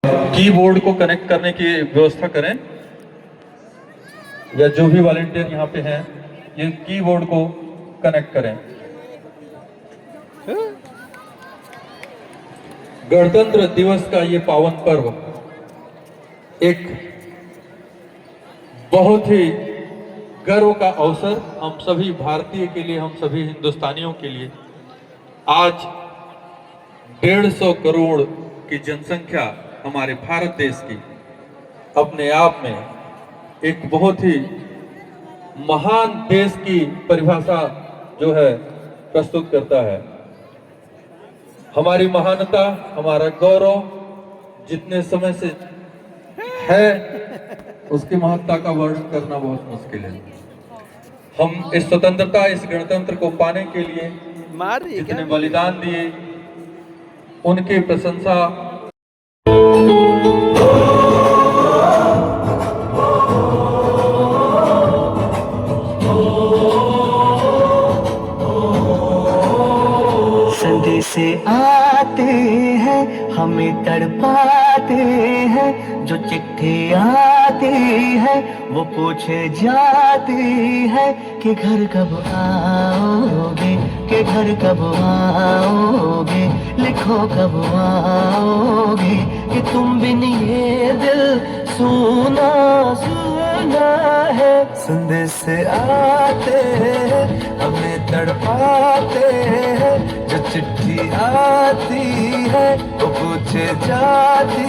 Keyboard को connect करने की व्यवस्था करें, या जो भी वॉलंटियर यहाँ पे हैं ये कीबोर्ड को कनेक्ट करें। गणतंत्र दिवस का ये पावन पर्व एक बहुत ही गर्व का अवसर हम सभी भारतीय के लिए, हम सभी हिंदुस्तानियों के लिए। आज 150 करोड़ की जनसंख्या हमारे भारत देश की अपने आप में एक बहुत ही महान देश की परिभाषा जो है प्रस्तुत करता है। हमारी महानता, हमारा गौरव जितने समय से है उसकी महत्ता का वर्णन करना बहुत मुश्किल है। हम इस स्वतंत्रता, इस गणतंत्र को पाने के लिए जितने बलिदान दिए उनकी प्रशंसा संदेश आते हैं हमें तड़पाते हैं, जो चिट्ठी आती है वो पूछे जाती है कि घर कब आओगे, कि घर कब आओगे, लिखो कब आओगे, कि तुम बिन ये दिल सुना सुना है। संदेश आते हैं हमें तड़पाते हैं, जो चिट्ठी आती है वो पूछे जाती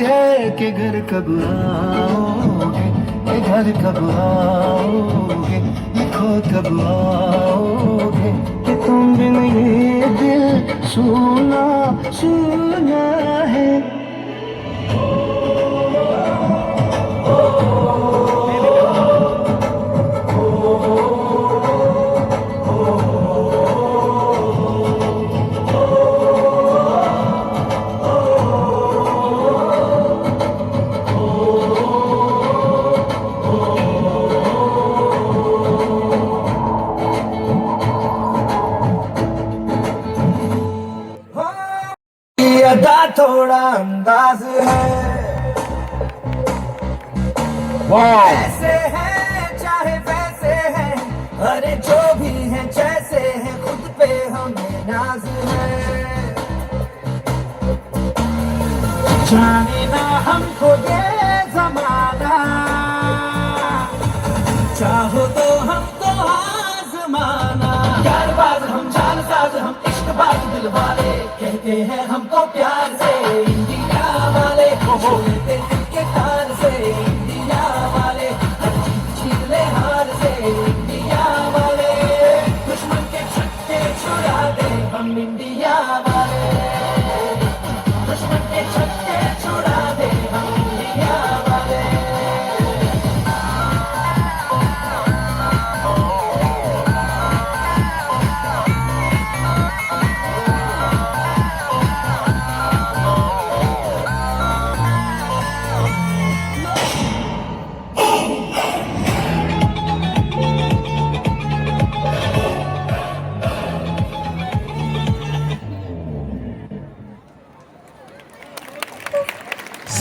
है कि घर कब आओगे, कि घर कब आओगे, लिखो कब आओगे, कि तुम बिन ये दिल सुना सुना है। अदा थोड़ा अंदाज है, ऐसे हैं चाहे वैसे हैं, अरे जो भी हैं जैसे हैं, खुद पे हमें नाज है। जाने ना हमको ये जमाना, चाहो तो हमको आजमाना। यारबाज हम, जानसाज हम, इश्कबाज दिल वाले, कहते हैं हमको प्यार से इंडिया वाले, बोलते दिल के तार से इंडिया वाले, हर चीज छीन ले हार से इंडिया वाले, दुश्मन के छक्के छुड़ा दे हम इंडिया वाले, दुश्मन के छक्के छुड़ा दे हम इंडिया वाले।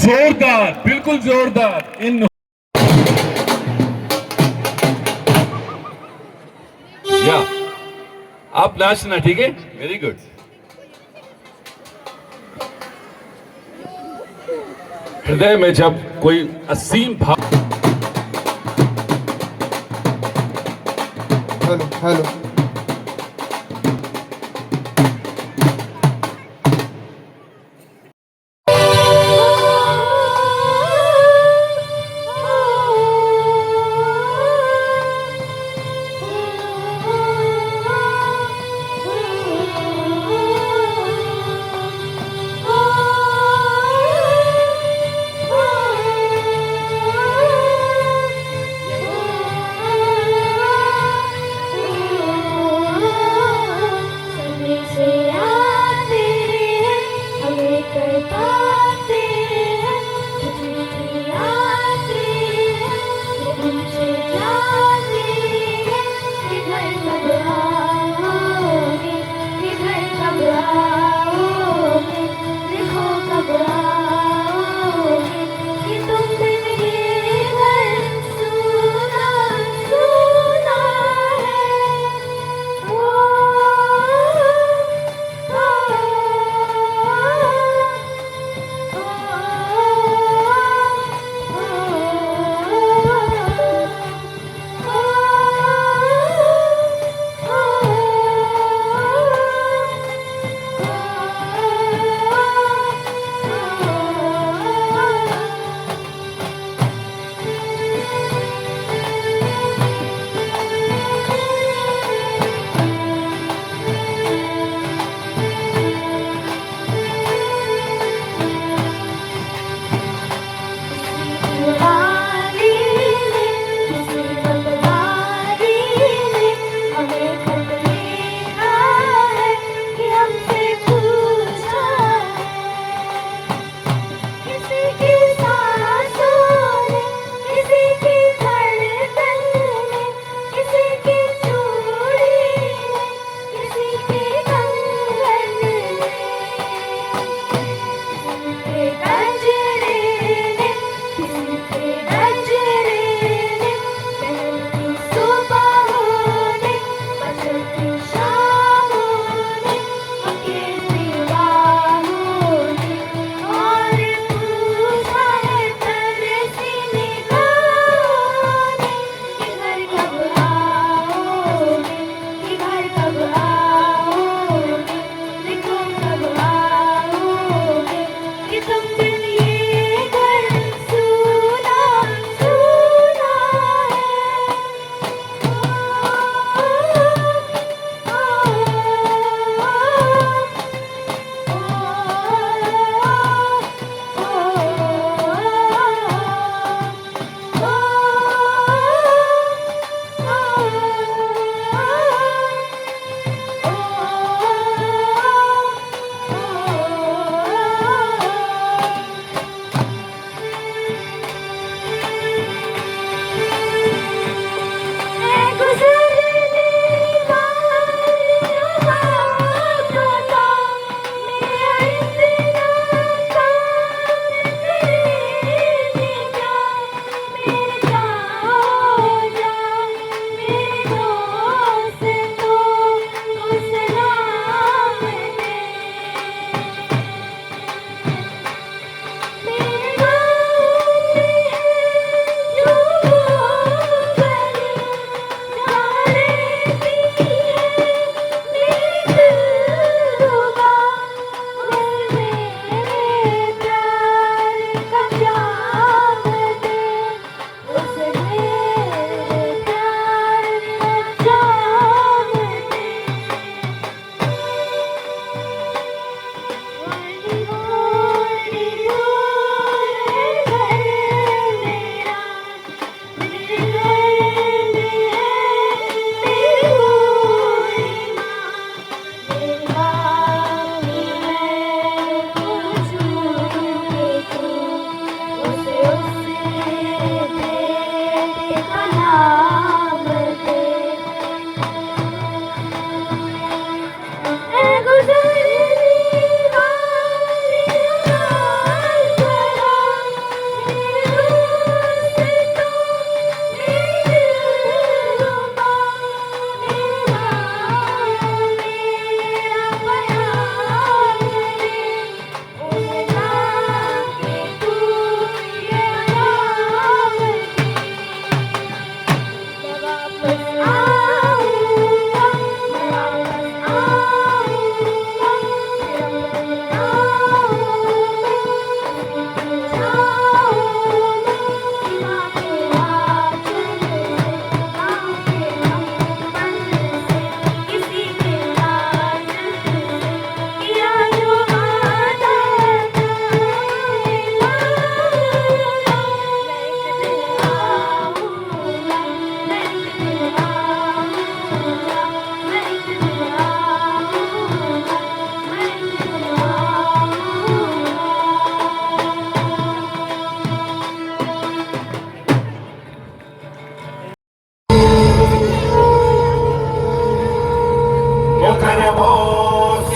जोरदार, बिल्कुल जोरदार। इन या आप नाचना, ठीक है, वेरी गुड। हृदय में जब कोई असीम भाव, हेलो हेलो,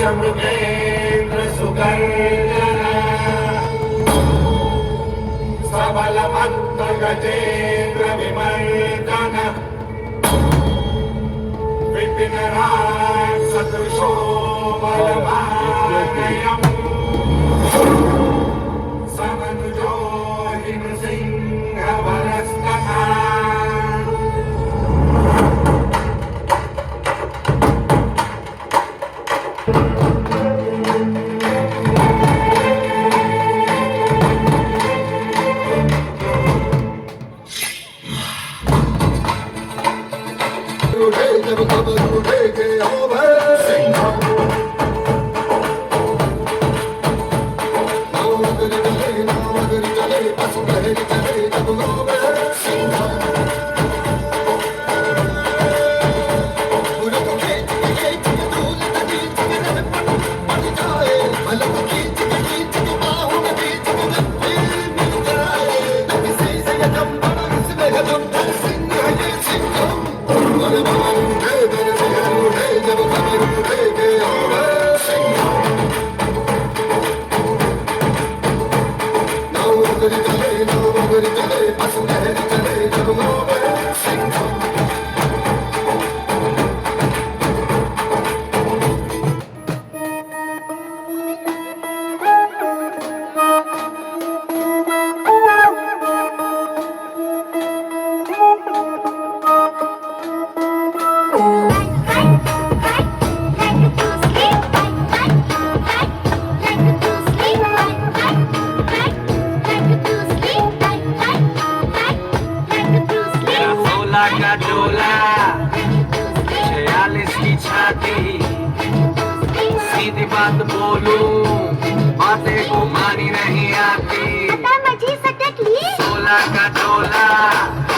मुखरमोऽस्यमृगेन्द्र सुगर्जना सबलमत्तगजेन्द्र विमर्दन विपिनराट् सदृशो बलवानयम् समनुजो हिमसिंहवरस्तथा जब खबर उड़े के आओ भर नामगर चले पशु लहर चले जब लोग बगरी चले जब बगरी चले बस लहर चले जंगलों में सिंघम सोला का डोला 46 की छाती सीधी बात बोलूं बातें को मानी नहीं आती 16 का डोला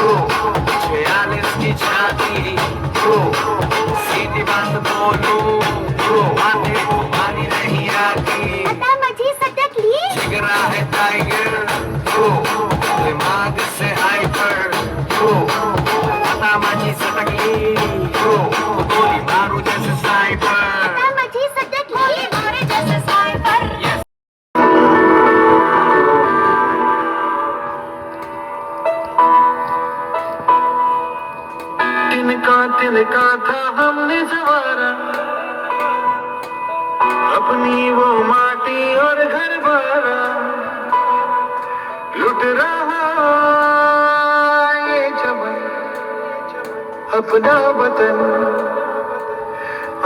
46 की छाती सीधी बात बोलूं बातें को मानी नहीं आती जिगरा है टाइगर दिमाग से हाइपर पता माझी सटकली गोली मारू जैसे साइबर Yes. तिनका था हमने सवारा अपनी वो माटी और घर बारा लुट रहा ये चमन अपना वतन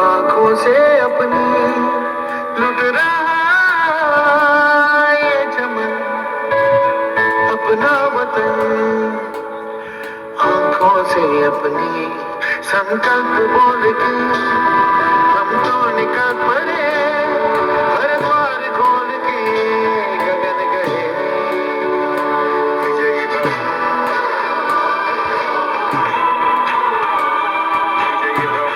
आंखों से अपनी लुट रहा ये चमन अपना वतन आंखों से अपनी संकल्प बोल के हम तो निकल पड़े हर द्वार खोल के गगन गए विजयी भव विजयी भव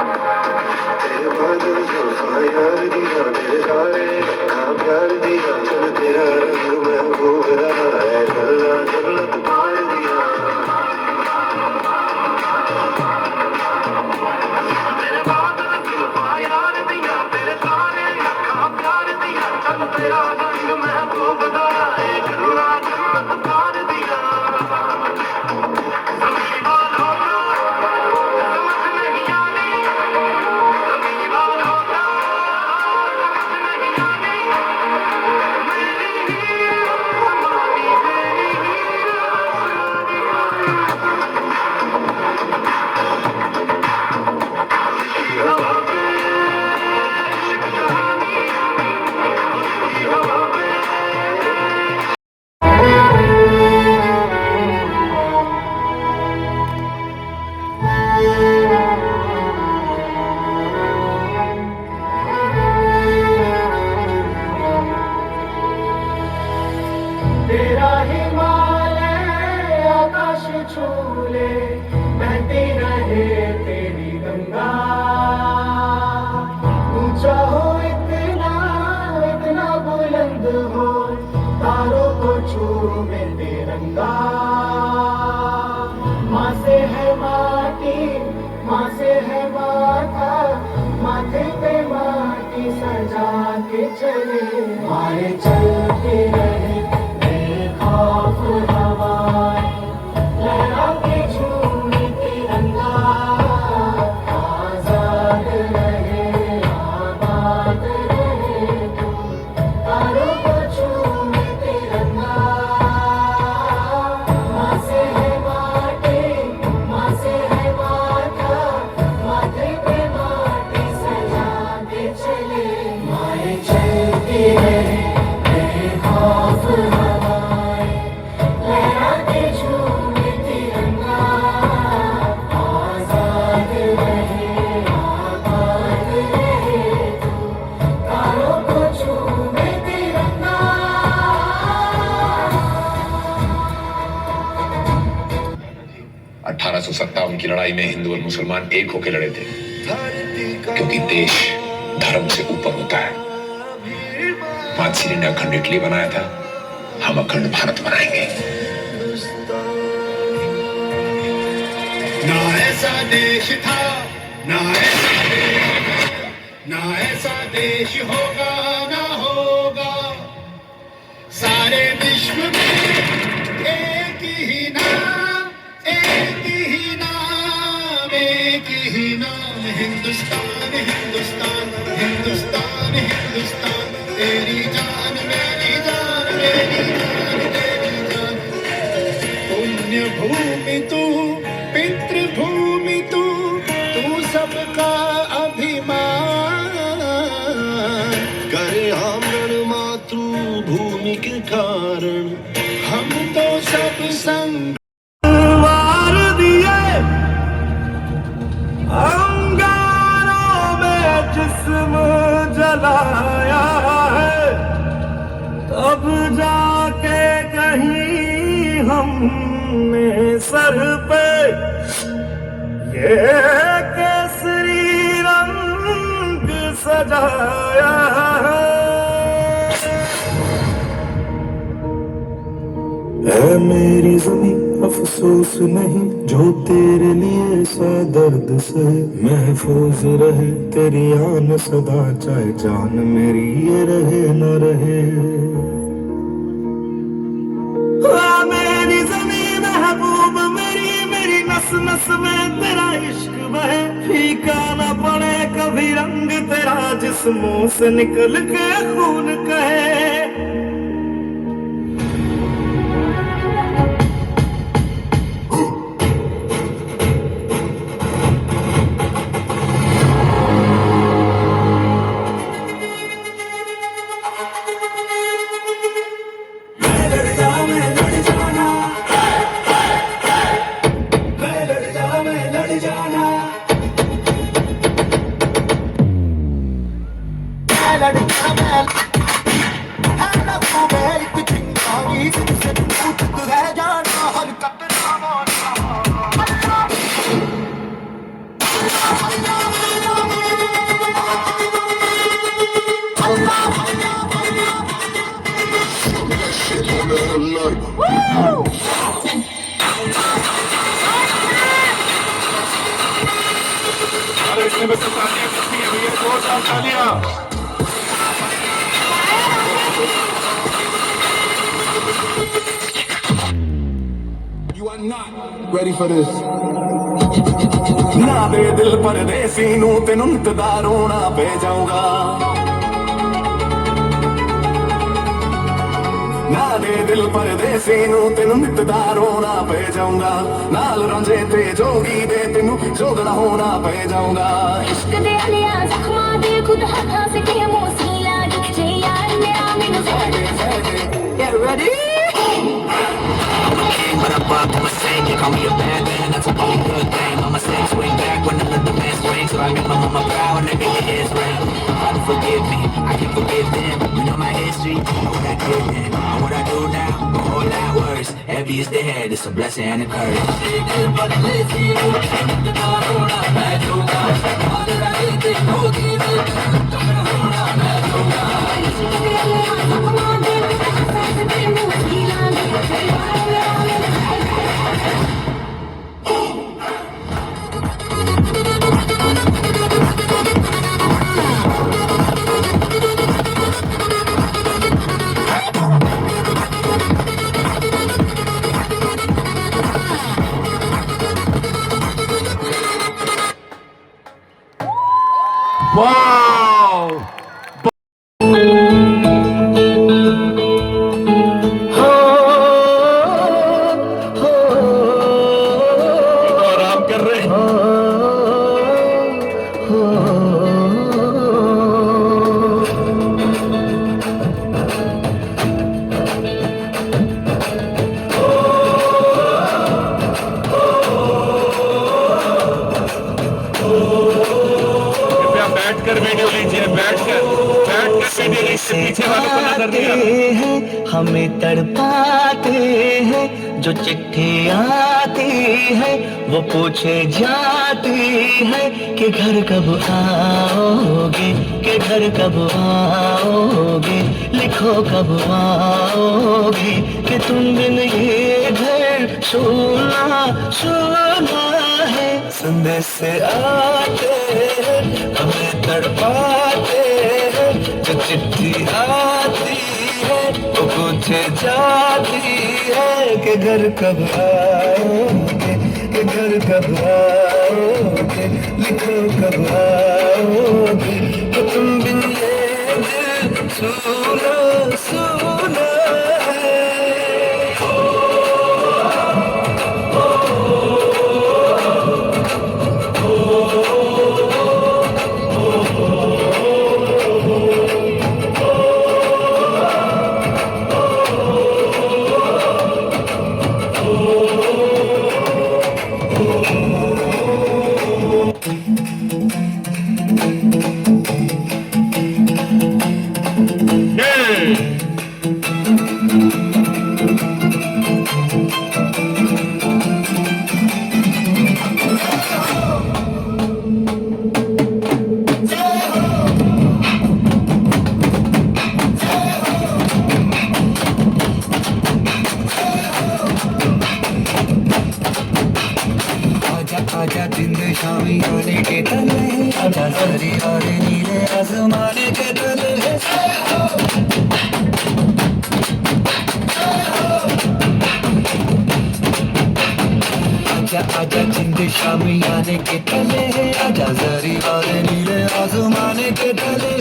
तेरे बादल जो यार दिया तेरे सारे हाँ प्यार दिया चल तेरा रंग महबूब रहा है गल्ला जगलत मार दिया तेरे बादल जो यार दिया तेरे सारे हाँ प्यार दिया चल तेरा रंग महबूब रहा है गल्ला जगलत मार दिया तेरा हिमालय आकाश छूले बहती रहे तेरी गंगा ऊंचा हो इतना इतना बुलंद हो तारों को छूमे तिरंगा माँ से है माटी माँ से है माथा माथे पे माटी सजा के चले माए चलते रहे खौफ हवाएं लहरा के झूमे तिरंगा आजाद रहे आबाद रहे तारों को झूमे तिरंगा माँ से है माटी माँ से है माथा माथे पे माटी सजा के चले माए चलती रहे खौफ की लड़ाई में हिंदू और मुसलमान एक होकर लड़े थे, क्योंकि देश धर्म से ऊपर होता है। मातश्री ने अखंड इटली बनाया था, हम अखंड भारत बनाएंगे। ना ऐसा देश था, ना ऐसा देश, ना ऐसा देश होगा, ना होगा। सारे विश्व में एक ही नाम, एक ही नाम, एक ही नाम, हिंदुस्तान, हिंदुस्तान, हिंदुस्तान, हिंदुस्तान। तेरी जान मेरी जान, मेरी जान तेरी जान। पुण्य भूमि तू, पितृभूमि तू, तू सबका अभिमान। करे आमरण मातृभूमि के कारण हम तो सब संग मार दिए, अंगारों में जिस्म जलाया है, तब जाके कहीं हमने सर पे ये केसरी रंग सजाया है। ऐ मेरी ज़मीं अफसोस नहीं, जो तेरे लिए सा दर्द से महफूज रहे तेरी आन सदा, चाहे जान मेरी ये रहे न रहे। मेरी ज़मीं महबूब मेरी, मेरी नस नस में तेरा इश्क बहे, फीका न पड़े कभी रंग तेरा, जिस मुंह से निकल के खून कहे। You are not ready for this. ना दे दिल परदेसी नू तेनू इंतजार होना पे जाऊंगा, ना दे दिल परदेसी नू तेनू इंतजार होना पे जाऊंगा। नाल रंजे ते जोगी दे तेनू जोगना होना पे जाऊंगा। इश्क दे अलिया जख्मा दे खुद हथा से के मोसी लागी, जे यार मेरा मैनू Get ready? But I'm up to my sing, you call me a bad man, that's a only good thing. Mama said swing back when another man swings, so I make my mama proud when I make the hits ring. Father forgive me, I can forgive them. You know my history, know what I did then, know what I do now, a whole lot worse. Heavy is the head, it's a blessing and a wow! आराम कर रहे हैं। बैठकर video लीजिए, बैठकर video लीजिए, पीछे वालों को नजर नहीं आ रहा। हमें तड़पाते हैं जो चिट्ठी आती है, वो पूछे जाती है कि घर कब आओगे, कि घर कब आओगे। लिखो कब आओगी कि तुम बिन ये घर सोना सोना है। संदेश से आते हैं हमें तड़पाते हैं, जो चिट्ठी आती है वो पूछे जाती है कि घर कब आओगे, कि घर कब आओगे, लिखो कब आओगे कि तुम बिन ये दिल सुना सुना है। आजा जिंद शामी आने के तले, आजा जरी और नीले आसमाने के तले। आजा आजा जिंद शामी आने के तले, आजा जरी और नीले आसमाने के तले।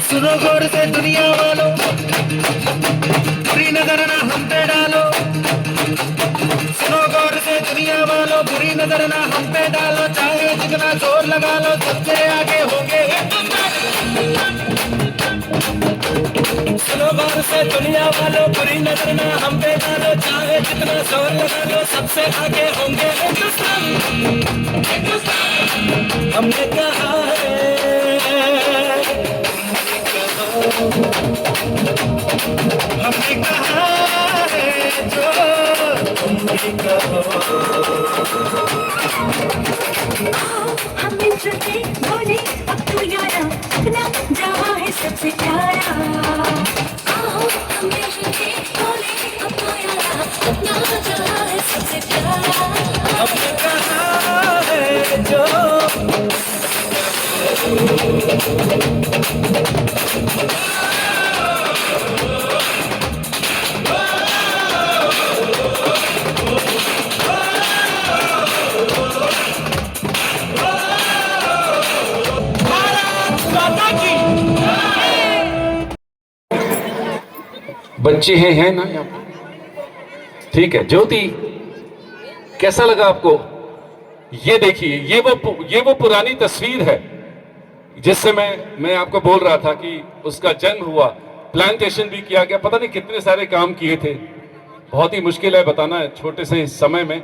सुनो गौर से दुनिया वालों, बुरी नजर ना हम पे डालो। सुनो गौर से दुनिया वालों, बुरी नजर ना हम पे डालो। चाहे जितना जोर लगा लो, सबसे आगे होंगे हिंदुस्तान। सुनो गौर से दुनिया वालों, बुरी नजर ना हम पे डालो। चाहे जितना जोर लगा लो, सबसे आगे होंगे हिंदुस्तान। हमने कहा है, हमने कहा है जो तुम भी कहो। हम मिलजुलते बोले अब तो यारा, अपना जहाँ है सबसे प्यारा। आओ हम मिलजुलते बोले अब तो यारा, अपना जहाँ है सबसे प्यारा। हमने कहा है जो बच्चे हैं ना यहाँ पे? ठीक है। ज्योति, कैसा लगा आपको? ये देखिए, ये वो पुरानी तस्वीर है जिससे मैं आपको बोल रहा था कि उसका जन्म हुआ, प्लांटेशन भी किया गया, पता नहीं कितने सारे काम किए थे। बहुत ही मुश्किल है बताना छोटे से समय में।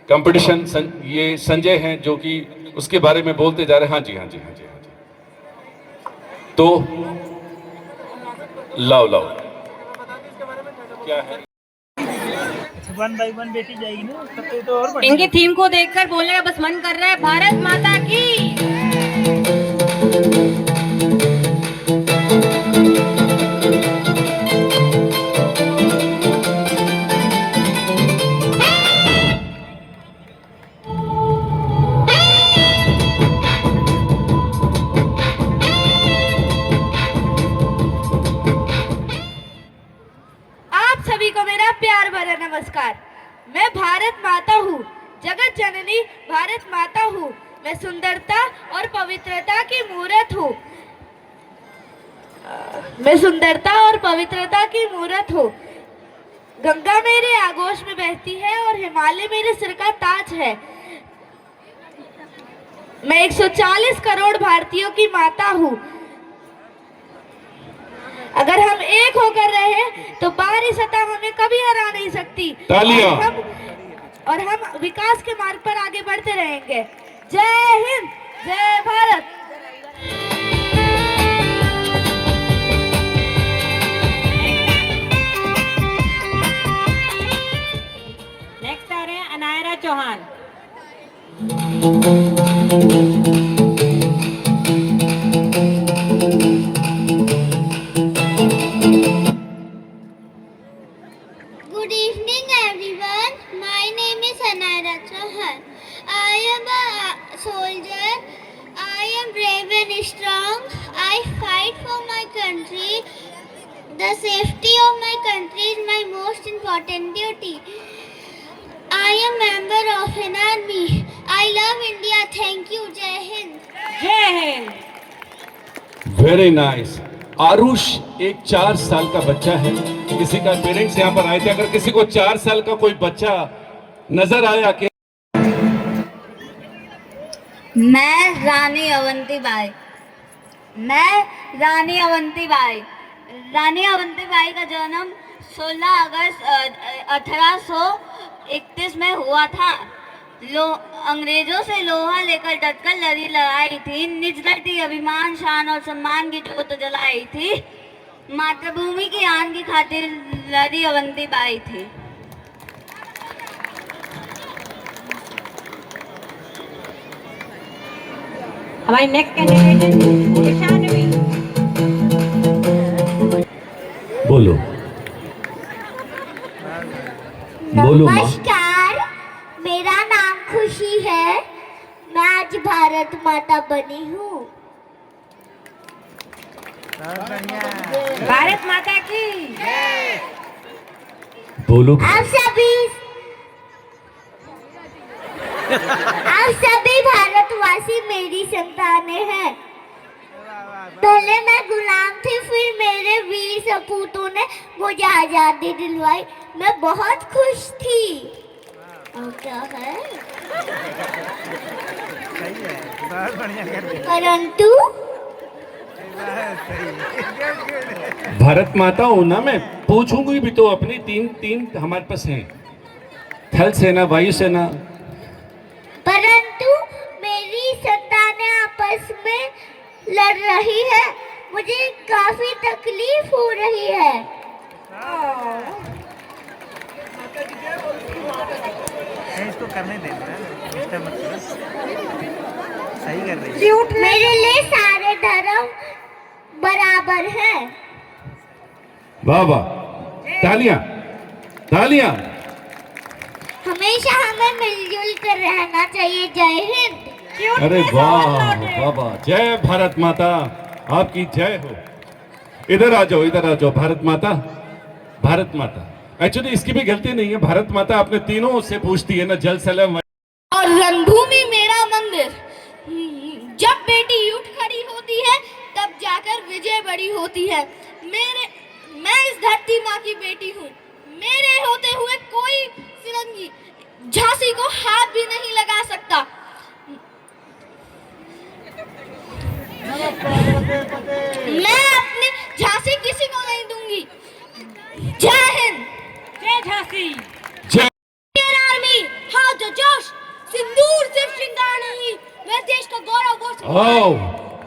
कंपटीशन ये संजय हैं जो कि उसके बारे में बोलते जा रहे हैं। हाँ जी हाँ जी हाँ जी हाँ जी। तो लाओ क्या है? 1 by 1 बेटी जाएगी ना, तब तो और बढ़िया। इनकी थीम को देखकर बोलने का बस मन कर रहा है, भारत माता की। आप सभी को मेरा प्यार भरा नमस्कार। मैं भारत माता हूँ, जगत जननी भारत माता हूँ। मैं सुंदरता और पवित्रता की मूर्त हूँ। मैं सुंदरता और पवित्रता की मूर्त हूँ। गंगा मेरे आगोश में बहती है और हिमालय मेरे सिर का ताज है। मैं 140 करोड़ भारतीयों की माता हूँ। अगर हम एक होकर रहे तो बाहरी सतह हमें कभी हरा नहीं सकती। तालियां। हम और हम विकास के मार्ग पर आगे बढ़ते रहेंगे। जय हिंद, जय भारत। नेक्स्ट आ रहे हैं Anaira Chauhan. Good evening, everyone. My name is Anara Chauhan. I am a soldier. I am brave and strong. I fight for my country. The safety of my country is my most important duty. I am member of an army. I love India. Thank you. Jai Hind. जय Hind. Very nice. Aarush एक 4 साल का बच्चा है। किसी का parents यहाँ पर आए थे, अगर किसी को 4 साल का कोई बच्चा नजर आया कि मैं रानी अवंतीबाई। रानी अवंतीबाई का जन्म 16 अगस्त 1831 में हुआ था। अंग्रेजों से लोहा लेकर डटकर लड़ी लड़ाई थी। निज धरती, अभिमान, शान और सम्मान की जोत जलाई थी। मातृभूमि की आन की खातिर लड़ी अवंतीबाई थी। हमारी नेक्स्ट कैंडिडेट है शानवी। बोलो बोलो माँ। नमस्कार, मेरा नाम खुशी है। मैं आज भारत माता बनी हूँ। भारत माता की बोलो आप सभी भारतवासी मेरी संतानें हैं। पहले मैं गुलाम थी, फिर मेरे वीर सपूतों ने मुझे आजादी दिलवाई। मैं बहुत खुश थी। और क्या है? परंतु भारत माता हो ना, मैं पूछूंगी भी तो अपनी तीन हमारे पास हैं, थल सेना, वायु सेना। परंतु मेरी संतानें आपस में लड़ रही है। मुझे काफी तकलीफ हो रही है। इसको करने देना, सही कर रही है। मेरे लिए सारे धर्म बराबर हैं। वाह वाह, तालियां तालियां। हमेशा हमें मिलजुल कर रहना चाहिए। जय हिंद। अरे वाह वाह वाह, जय भारत माता, आपकी जय हो। इधर आ जाओ, इधर आ जाओ। भारत माता, भारत माता। एक्चुअली इसकी भी गलती नहीं है। भारत माता अपने तीनों से पूछती है ना, जल सलम। और रणभूमि मेरा मंदिर। जब बेटी उठ खड़ी होती है तब जाकर विजय बड़ी होती है। मैं इस धरती माँ की बेटी हूँ। मेरे होते हुए कोई फिरंगी झांसी को हाथ भी नहीं लगा सकता। मैं अपनी झांसी किसी को नहीं दूंगी। जय हिंद, जय झांसी। जय आर्मी, हाथ जो जोश, सिंदूर सिर्फ श्रृंगार नहीं, मैं देश का गौरव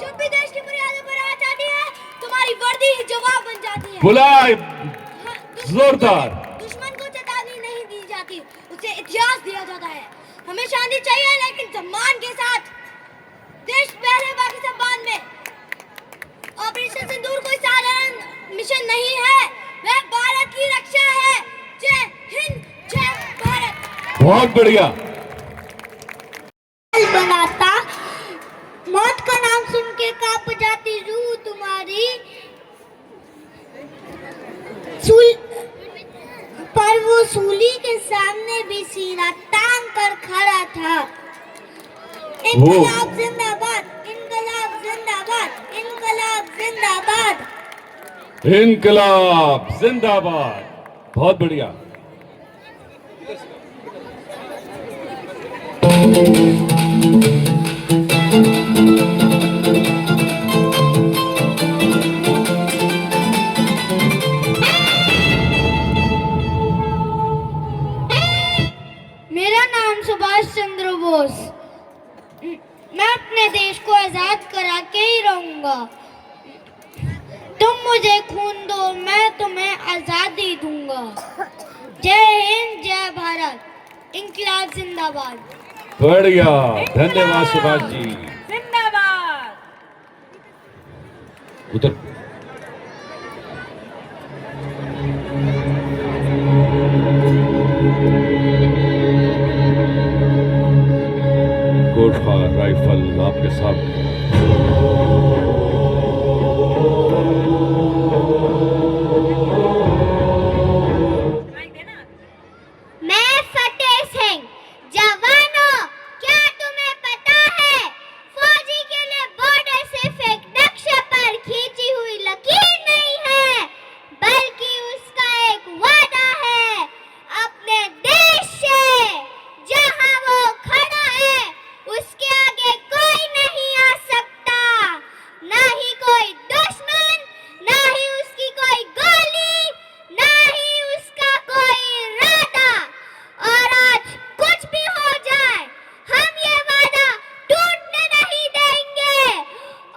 जब भी देश की मर्यादा पर आ जाती है, तुम्हारी वर्दी ही जवाब बन जाती है। बुलाए जोरदार। दुश्मन को चेतावनी नहीं दी जाती, उसे इतिहास दिया जाता है। हमें शांति चाहिए, लेकिन सम्मान के साथ। देश पहले, बाकी सब बाद में। ऑपरेशन सिंदूर कोई साधारण मिशन नहीं है, वह भारत की रक्षा है। जय हिंद, जय भारत। बहुत बढ़िया। बनाता, मौत का नाम सुन के कांप जाती रूह तुम्हारी। पर वो सूली के सामने भी सीना तान कर खड़ा था। इनकलाब जिंदाबाद, इनकलाब जिंदाबाद, इनकलाब जिंदाबाद। इनकलाब जिंदाबाद। बहुत बढ़िया। मेरे बोस। मैं अपने देश को आजाद करा के ही रहूंगा। तुम मुझे खून दो, मैं तुम्हें आजादी दूंगा। जय हिंद, जय भारत, इंकलाब जिंदाबाद। बढ़िया, धन्यवाद सुभाष जी। जिंदाबाद। उधर गोरखा राइफल आपके सामने। मैं फतेह सिंह। जवानों, क्या तुम्हें पता है, फौजी के लिए बॉर्डर सिर्फ एक नक्शे पर खींची हुई लकीर नहीं है, बल्कि उसका एक वादा है अपने देश से। जहां वो खड़ा है, उसके आगे कोई नहीं आ सकता, ना ही कोई दुश्मन, ना ही उसकी कोई गोली, ना ही उसका कोई इरादा। और आज कुछ भी हो जाए, हम ये वादा टूटने नहीं देंगे।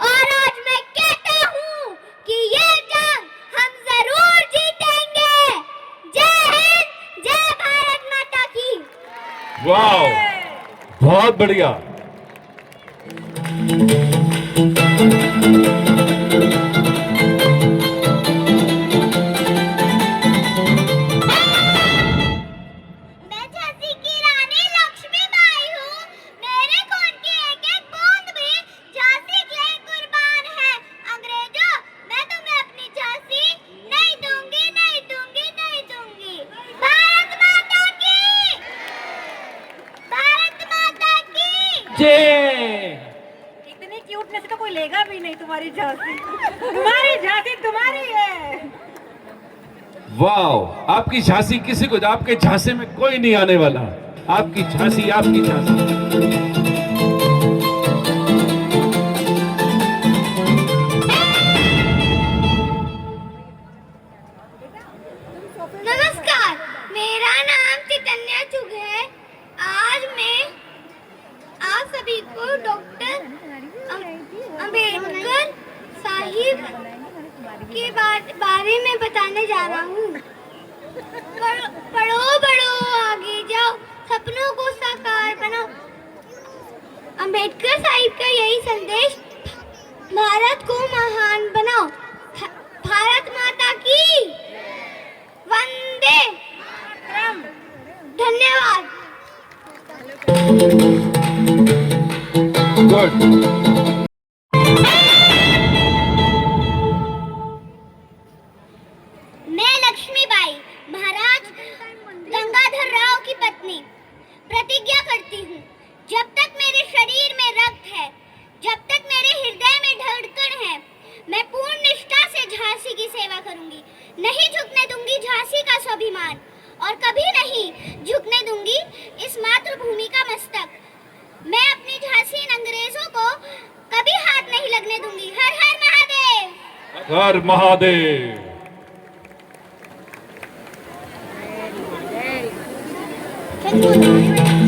और आज मैं कहता हूँ कि ये जंग हम जरूर जीतेंगे। जय हिंद, जय भारत माता की। वाह, बहुत बढ़िया। मैं झांसी की रानी लक्ष्मीबाई हूँ। मेरे खून की एक एक बूंद भी झांसी के लिए कुर्बान है। अंग्रेजों, मैं तुम्हें अपनी झांसी नहीं दूंगी, नहीं दूंगी, नहीं दूंगी। भारत माता की, भारत माता की। इतनी क्यूटनेस तो कोई लेगा भी नहीं तुम्हारी झांसी। तुम्हारी झांसी तुम्हारी है। वाह, आपकी झांसी किसी को, आपके झांसे में कोई नहीं आने वाला। आपकी झांसी, आपकी झांसी। नमस्कार, मेरा नाम चैतन्य चुग है। आज मैं आप सभी को डॉक्टर अंबेडकर साहिब के बारे में बताने जा रहा हूँ। पढ़ो बढ़ो आगे जाओ, सपनों को साकार बनाओ। अंबेडकर साहिब का यही संदेश, भारत को महान बनाओ। भारत माता की वंदे। धन्यवाद। गुड। मैं लक्ष्मीबाई, महाराज गंगाधर राव की पत्नी, प्रतिज्ञा करती हूँ, जब तक मेरे शरीर में रक्त है, जब तक मेरे हृदय में धड़कन है, मैं पूर्ण निष्ठा से झांसी की सेवा करूंगी। नहीं झुकने दूंगी झांसी का स्वाभिमान, और कभी नहीं झुकने दूंगी इस मातृभूमि का मस्तक। मैं अपनी झांसी इन अंग्रेजों को कभी हाथ नहीं लगने दूंगी। हर हर महादेव। हर महादेव। Thank you.